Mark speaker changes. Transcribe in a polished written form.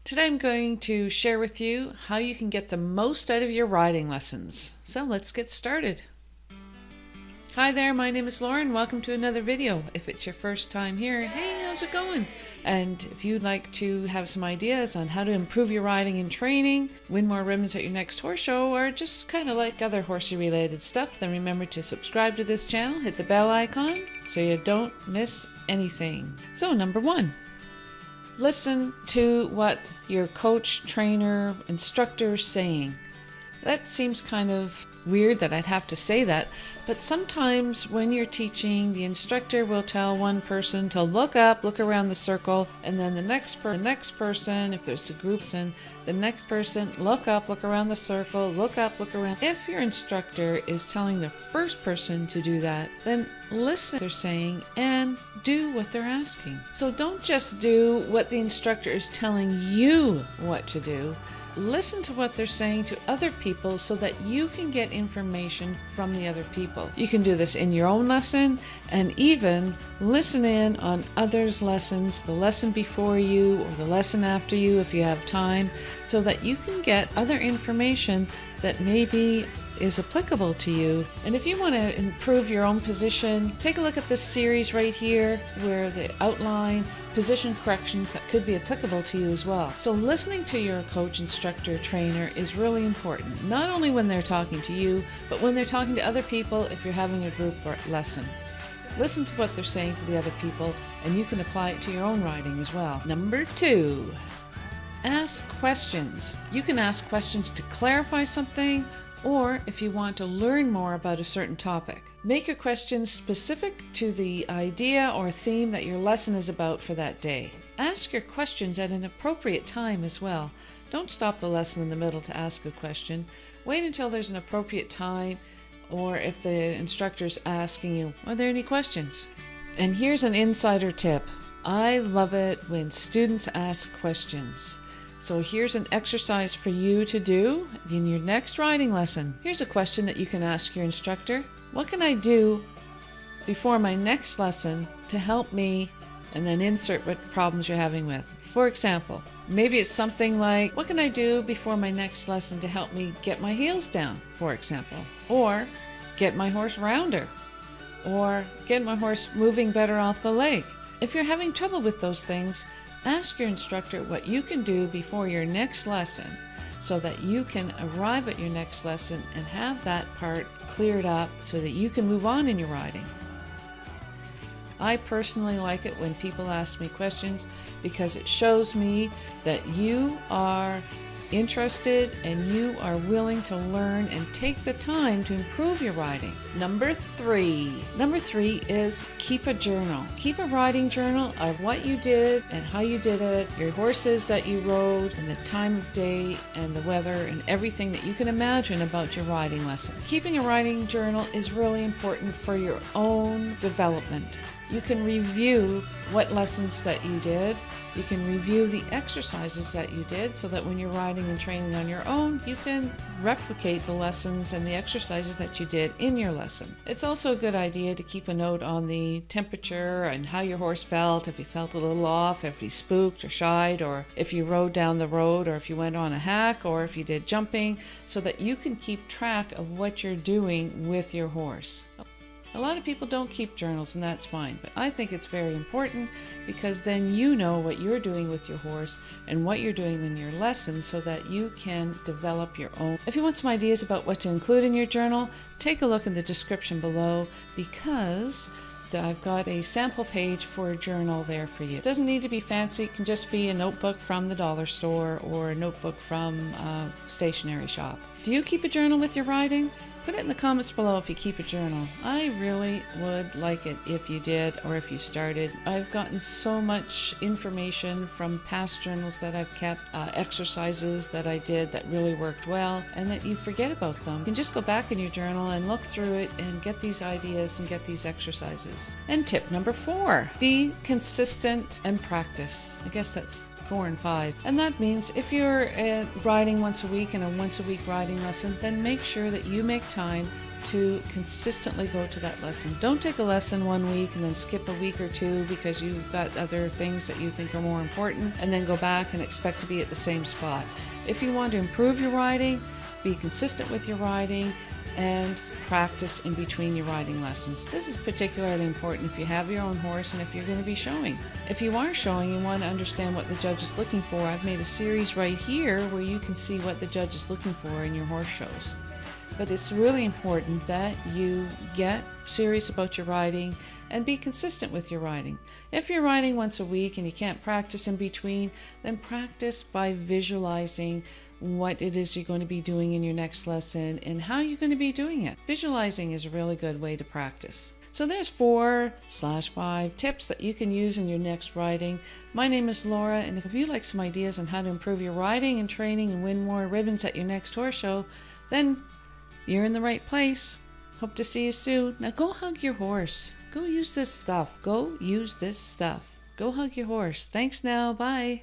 Speaker 1: Today I'm going to share with you how you can get the most out of your riding lessons. So let's get started. Hi there, my name is Lauren. Welcome to another video. If it's your first time here, hey, how's it going? And if you'd like to have some ideas on how to improve your riding and training, win more ribbons at your next horse show, or just kind of like other horsey related stuff, then remember to subscribe to this channel, hit the bell icon so you don't miss anything. So number one, listen to what your coach, trainer, instructor is saying. That seems kind of weird that I'd have to say that, but sometimes when you're teaching, the instructor will tell one person to look up, look around the circle, and then the next person, if there's a group, the next person, look up, look around the circle, look up, look around. If your instructor is telling the first person to do that, then listen to what they're saying and do what they're asking. So don't just do what the instructor is telling you what to do. Listen to what they're saying to other people so that you can get information from the other people. You can do this in your own lesson and even listen in on others' lessons, the lesson before you or the lesson after you if you have time, so that you can get other information that maybe is applicable to you. And if you want to improve your own position, take a look at this series right here where they outline position corrections that could be applicable to you as well. So listening to your coach, instructor, trainer is really important, not only when they're talking to you, but when they're talking to other people if you're having a group lesson. Listen to what they're saying to the other people and you can apply it to your own riding as well. Number two, ask questions. You can ask questions to clarify something, or if you want to learn more about a certain topic. Make your questions specific to the idea or theme that your lesson is about for that day. Ask your questions at an appropriate time as well. Don't stop the lesson in the middle to ask a question. Wait until there's an appropriate time, or if the instructor's asking you, are there any questions? And here's an insider tip. I love it when students ask questions. So here's an exercise for you to do in your next riding lesson. Here's a question that you can ask your instructor. What can I do before my next lesson to help me? And then insert what problems you're having with. For example, maybe it's something like, what can I do before my next lesson to help me get my heels down, for example? Or get my horse rounder. Or get my horse moving better off the leg. If you're having trouble with those things, ask your instructor what you can do before your next lesson so that you can arrive at your next lesson and have that part cleared up so that you can move on in your riding. I personally like it when people ask me questions because it shows me that you are interested and you are willing to learn and take the time to improve your riding. Number three is keep a journal. Keep a riding journal of what you did and how you did it, your horses that you rode, and the time of day and the weather and everything that you can imagine about your riding lesson. Keeping a riding journal is really important for your own development. You can review what lessons that you did. You can review the exercises that you did so that when you're riding and training on your own, you can replicate the lessons and the exercises that you did in your lesson. It's also a good idea to keep a note on the temperature and how your horse felt, if he felt a little off, if he spooked or shied, or if you rode down the road, or if you went on a hack, or if you did jumping, so that you can keep track of what you're doing with your horse. A lot of people don't keep journals, and that's fine, but I think it's very important because then you know what you're doing with your horse and what you're doing in your lessons so that you can develop your own. If you want some ideas about what to include in your journal, take a look in the description below because I've got a sample page for a journal there for you. It doesn't need to be fancy. It can just be a notebook from the dollar store or a notebook from a stationery shop. Do you keep a journal with your riding? Put it in the comments below if you keep a journal. I really would like it if you did or if you started. I've gotten so much information from past journals that I've kept, exercises that I did that really worked well, and that you forget about them. You can just go back in your journal and look through it and get these ideas and get these exercises. And tip number 4, be consistent and practice. I guess that's 4 and 5. And that means if you're riding once a week in a once a week riding lesson, then make sure that you make time to consistently go to that lesson. Don't take a lesson 1 week and then skip a week or two because you've got other things that you think are more important, and then go back and expect to be at the same spot. If you want to improve your riding, be consistent with your riding, and practice in between your riding lessons. This is particularly important if you have your own horse and if you're going to be showing. If you are showing and want to understand what the judge is looking for, I've made a series right here where you can see what the judge is looking for in your horse shows. But it's really important that you get serious about your riding and be consistent with your riding. If you're riding once a week and you can't practice in between, then practice by visualizing what it is you're going to be doing in your next lesson and how you're going to be doing it. Visualizing is a really good way to practice. So there's 4/5 tips that you can use in your next riding. My name is Laura, and if you'd like some ideas on how to improve your riding and training and win more ribbons at your next horse show, then you're in the right place. Hope to see you soon. Now go hug your horse. Go use this stuff. Go use this stuff. Go hug your horse. Thanks now. Bye.